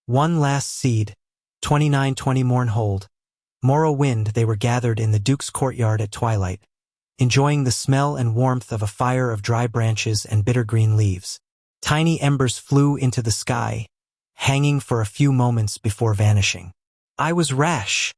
One last seed, 2920 Mornhold. Morrowind. They were gathered in the Duke's courtyard at twilight, enjoying the smell and warmth of a fire of dry branches and bitter green leaves. Tiny embers flew into the sky, hanging for a few moments before vanishing. I was rash,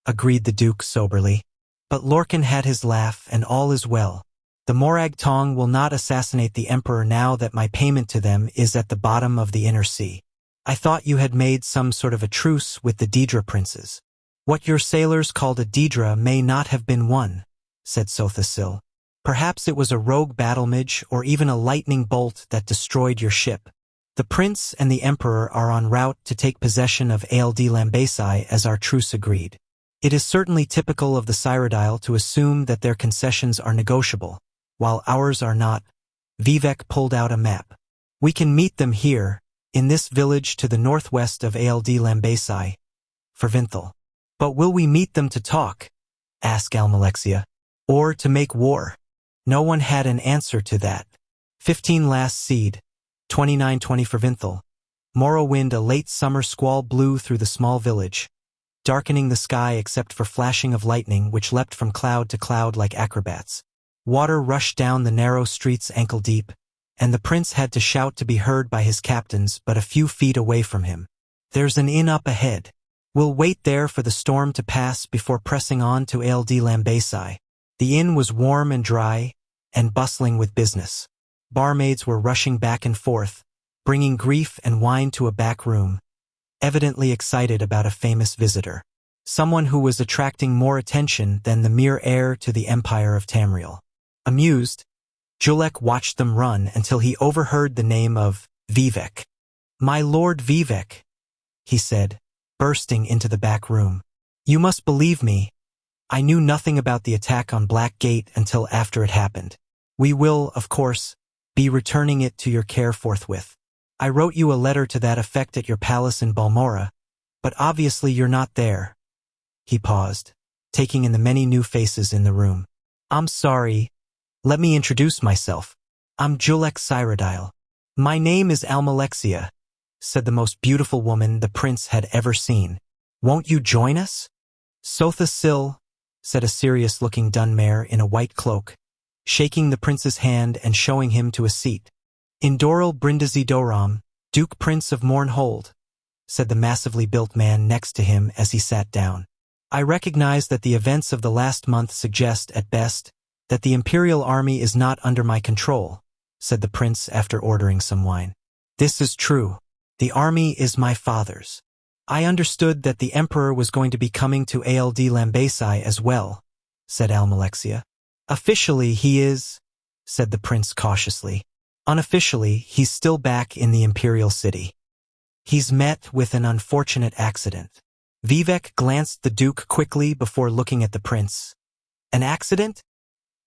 agreed the Duke soberly. But Lorcan had his laugh, and all is well. The Morag Tong will not assassinate the Emperor now that my payment to them is at the bottom of the inner sea. I thought you had made some sort of a truce with the Daedra princes. What your sailors called a Daedra may not have been one, said Sothasil. Perhaps it was a rogue battlemage or even a lightning bolt that destroyed your ship. The prince and the emperor are en route to take possession of Ald Lambesi as our truce agreed. It is certainly typical of the Cyrodiil to assume that their concessions are negotiable, while ours are not. Vivek pulled out a map. We can meet them here, in this village to the northwest of Ald Lambesi, Fervinthal. But will we meet them to talk? Asked Almalexia. Or to make war? No one had an answer to that. 15 last seed, 2920 Fervinthal. Morrowind. A late summer squall blew through the small village, darkening the sky except for flashing of lightning which leapt from cloud to cloud like acrobats. Water rushed down the narrow streets ankle deep, and the prince had to shout to be heard by his captains but a few feet away from him. There's an inn up ahead. We'll wait there for the storm to pass before pressing on to Ald Lambesi. The inn was warm and dry, and bustling with business. Barmaids were rushing back and forth, bringing grief and wine to a back room, evidently excited about a famous visitor. Someone who was attracting more attention than the mere heir to the Empire of Tamriel. Amused, Julek watched them run until he overheard the name of Vivek. My Lord Vivek, he said, bursting into the back room. You must believe me. I knew nothing about the attack on Black Gate until after it happened. We will, of course, be returning it to your care forthwith. I wrote you a letter to that effect at your palace in Balmora, but obviously you're not there. He paused, taking in the many new faces in the room. I'm sorry. Let me introduce myself. I'm Julek Cyrodiil. My name is Almalexia, said the most beautiful woman the prince had ever seen. Won't you join us? Sothasil, said a serious-looking Dunmare in a white cloak, shaking the prince's hand and showing him to a seat. Indoral Brindisi Doram, Duke Prince of Mornhold, said the massively built man next to him as he sat down. I recognize that the events of the last month suggest, at best, that the Imperial Army is not under my control, said the prince after ordering some wine. This is true. The army is my father's. I understood that the Emperor was going to be coming to Ald Lambesi as well, said Almalexia. Officially he is, said the prince cautiously. Unofficially, he's still back in the Imperial City. He's met with an unfortunate accident. Vivek glanced the Duke quickly before looking at the prince. An accident?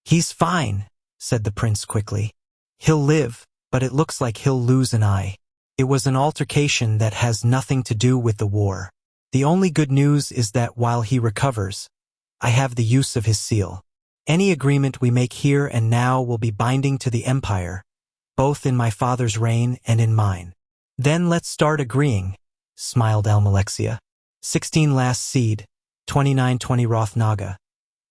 He's fine, said the prince quickly. He'll live, but it looks like he'll lose an eye. It was an altercation that has nothing to do with the war. The only good news is that while he recovers, I have the use of his seal. Any agreement we make here and now will be binding to the Empire, both in my father's reign and in mine. Then let's start agreeing, smiled Almalexia. 16 last seed, 2920 Rothnaga.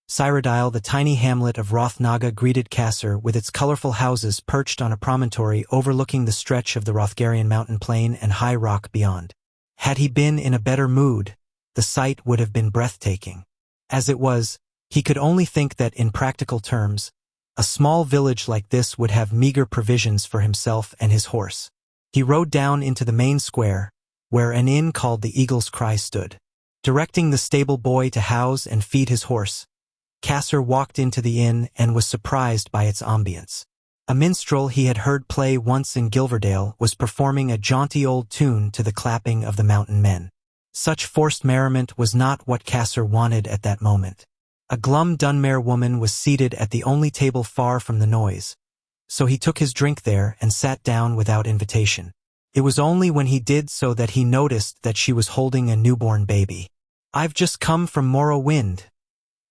Cyrodiil. The tiny hamlet of Rothnaga greeted Kasser with its colorful houses perched on a promontory overlooking the stretch of the Rothgarian mountain plain and high rock beyond. Had he been in a better mood, the sight would have been breathtaking. As it was, he could only think that in practical terms, a small village like this would have meager provisions for himself and his horse. He rode down into the main square, where an inn called the Eagle's Cry stood. Directing the stable boy to house and feed his horse, Kasser walked into the inn and was surprised by its ambience. A minstrel he had heard play once in Gilverdale was performing a jaunty old tune to the clapping of the mountain men. Such forced merriment was not what Kasser wanted at that moment. A glum Dunmare woman was seated at the only table far from the noise, so he took his drink there and sat down without invitation. It was only when he did so that he noticed that she was holding a newborn baby. I've just come from Morrowind,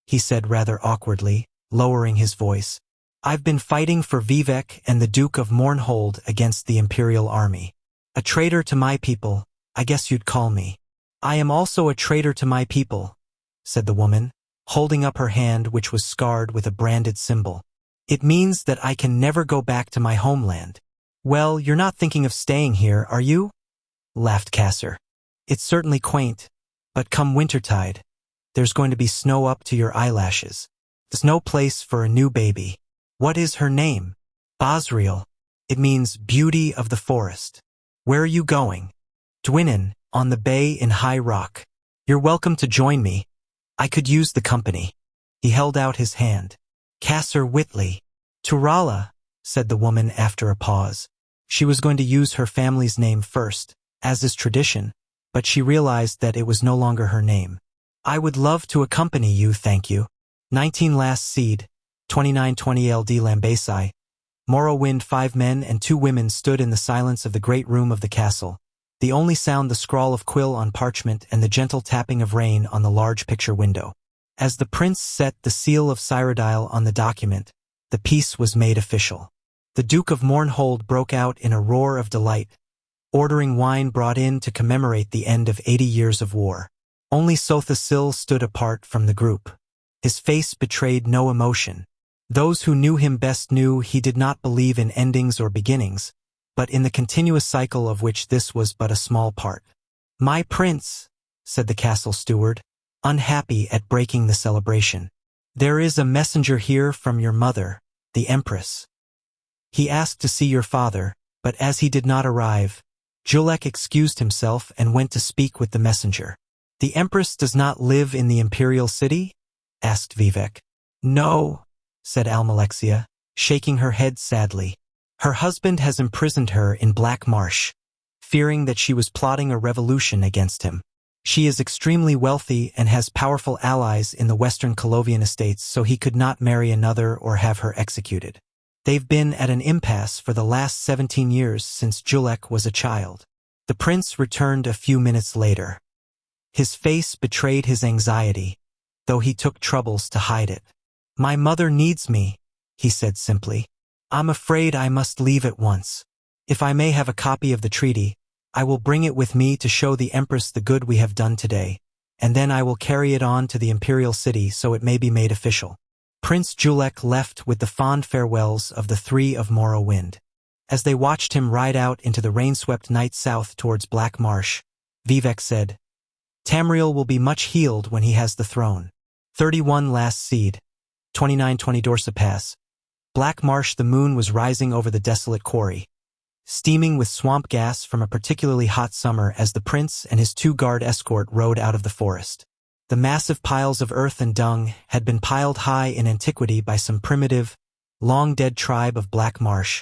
he said rather awkwardly, lowering his voice. I've been fighting for Vivek and the Duke of Mornhold against the Imperial Army. A traitor to my people, I guess you'd call me. I am also a traitor to my people, said the woman, holding up her hand which was scarred with a branded symbol. It means that I can never go back to my homeland. Well, you're not thinking of staying here, are you? Laughed Kasser. It's certainly quaint, but come wintertide, there's going to be snow up to your eyelashes. There's no place for a new baby. What is her name? Bosriel. It means beauty of the forest. Where are you going? Dwinnen, on the bay in High Rock. You're welcome to join me. I could use the company. He held out his hand. Kasser Whitley. Turala, said the woman after a pause. She was going to use her family's name first, as is tradition, but she realized that it was no longer her name. I would love to accompany you, thank you. 19 Last Seed, 2920 LD Lambasai. Morrowind. 5 men and 2 women stood in the silence of the great room of the castle, the only sound the scrawl of quill on parchment and the gentle tapping of rain on the large picture window. As the prince set the seal of Cyrodiil on the document, the peace was made official. The Duke of Mournhold broke out in a roar of delight, ordering wine brought in to commemorate the end of 80 years of war. Only Sotha Sil stood apart from the group. His face betrayed no emotion. Those who knew him best knew he did not believe in endings or beginnings, but in the continuous cycle of which this was but a small part. My prince, said the castle steward, unhappy at breaking the celebration. There is a messenger here from your mother, the Empress. He asked to see your father, but as he did not arrive, Julek excused himself and went to speak with the messenger. The Empress does not live in the imperial city? Asked Vivek. No, said Almalexia, shaking her head sadly. Her husband has imprisoned her in Black Marsh, fearing that she was plotting a revolution against him. She is extremely wealthy and has powerful allies in the Western Colovian estates, so he could not marry another or have her executed. They've been at an impasse for the last 17 years since Julek was a child. The prince returned a few minutes later. His face betrayed his anxiety, though he took troubles to hide it. My mother needs me, he said simply. I'm afraid I must leave at once. If I may have a copy of the treaty, I will bring it with me to show the Empress the good we have done today, and then I will carry it on to the imperial city so it may be made official. Prince Julek left with the fond farewells of the 3 of Morrowind. As they watched him ride out into the rain-swept night south towards Black Marsh, Vivek said, Tamriel will be much healed when he has the throne. 31 Last Seed, 2920 Dorsa Pass. Black Marsh. The moon was rising over the desolate quarry, steaming with swamp gas from a particularly hot summer as the prince and his 2 guard escort rode out of the forest. The massive piles of earth and dung had been piled high in antiquity by some primitive, long-dead tribe of Black Marsh,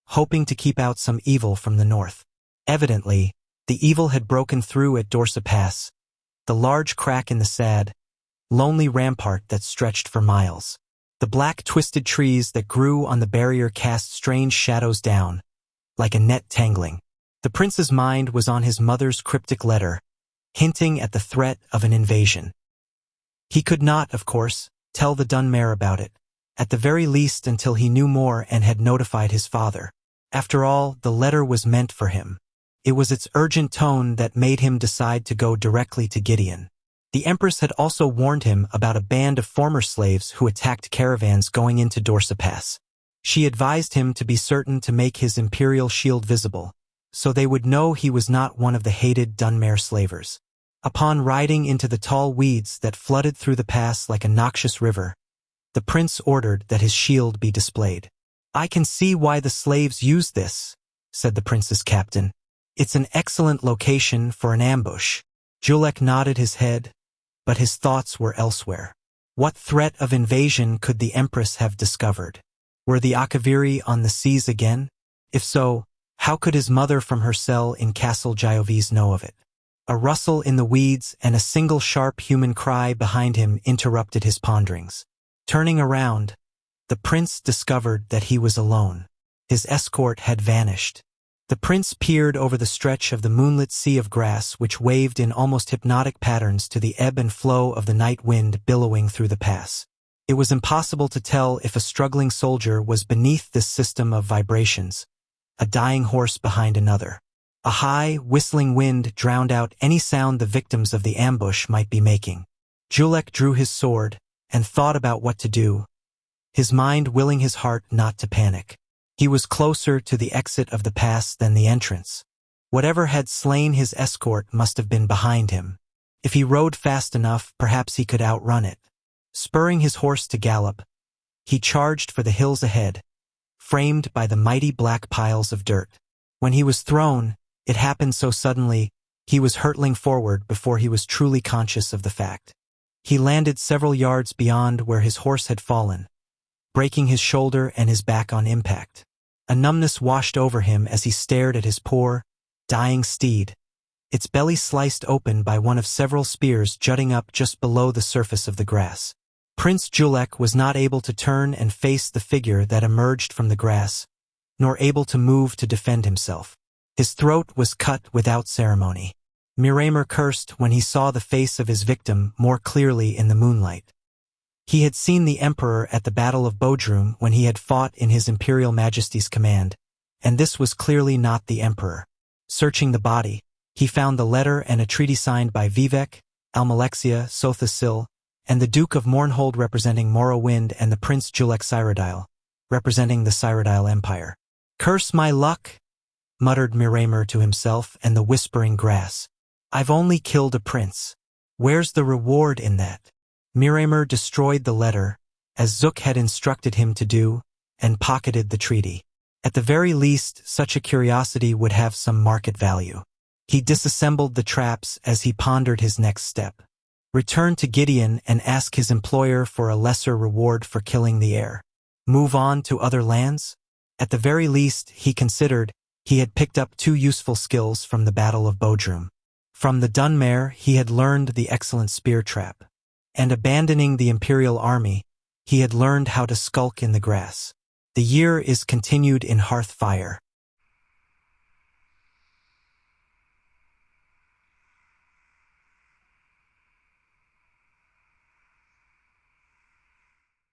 hoping to keep out some evil from the north. Evidently, the evil had broken through at Dorsa Pass, the large crack in the sad, lonely rampart that stretched for miles. The black twisted trees that grew on the barrier cast strange shadows down, like a net tangling. The prince's mind was on his mother's cryptic letter, hinting at the threat of an invasion. He could not, of course, tell the Dunmare about it, at the very least until he knew more and had notified his father. After all, the letter was meant for him. It was its urgent tone that made him decide to go directly to Gideon. The Empress had also warned him about a band of former slaves who attacked caravans going into Dorsa Pass. She advised him to be certain to make his imperial shield visible, so they would know he was not one of the hated Dunmare slavers. Upon riding into the tall weeds that flooded through the pass like a noxious river, the prince ordered that his shield be displayed. I can see why the slaves use this, said the prince's captain. It's an excellent location for an ambush. Julek nodded his head, but his thoughts were elsewhere. What threat of invasion could the Empress have discovered? Were the Akaviri on the seas again? If so, how could his mother from her cell in Castle Giovis know of it? A rustle in the weeds and a single sharp human cry behind him interrupted his ponderings. Turning around, the prince discovered that he was alone. His escort had vanished. The prince peered over the stretch of the moonlit sea of grass which waved in almost hypnotic patterns to the ebb and flow of the night wind billowing through the pass. It was impossible to tell if a struggling soldier was beneath this system of vibrations, a dying horse behind another. A high, whistling wind drowned out any sound the victims of the ambush might be making. Julek drew his sword and thought about what to do, his mind willing his heart not to panic. He was closer to the exit of the pass than the entrance. Whatever had slain his escort must have been behind him. If he rode fast enough, perhaps he could outrun it. Spurring his horse to gallop, he charged for the hills ahead, framed by the mighty black piles of dirt. When he was thrown, it happened so suddenly, he was hurtling forward before he was truly conscious of the fact. He landed several yards beyond where his horse had fallen, breaking his shoulder and his back on impact. A numbness washed over him as he stared at his poor, dying steed, its belly sliced open by one of several spears jutting up just below the surface of the grass. Prince Julek was not able to turn and face the figure that emerged from the grass, nor able to move to defend himself. His throat was cut without ceremony. Miramer cursed when he saw the face of his victim more clearly in the moonlight. He had seen the emperor at the Battle of Bodrum when he had fought in his Imperial Majesty's command, and this was clearly not the emperor. Searching the body, he found the letter and a treaty signed by Vivek, Almalexia, Sothasil, and the Duke of Mournhold representing Morrowind and the Prince Julek Cyrodiil, representing the Cyrodiil Empire. "Curse my luck," muttered Miramer to himself and the whispering grass. "I've only killed a prince. Where's the reward in that?" Miramer destroyed the letter, as Zook had instructed him to do, and pocketed the treaty. At the very least, such a curiosity would have some market value. He disassembled the traps as he pondered his next step. Return to Gideon and ask his employer for a lesser reward for killing the heir. Move on to other lands? At the very least, he considered, he had picked up 2 useful skills from the Battle of Bodrum. From the Dunmare, he had learned the excellent spear trap. And abandoning the Imperial army, he had learned how to skulk in the grass. The year is continued in Hearthfire.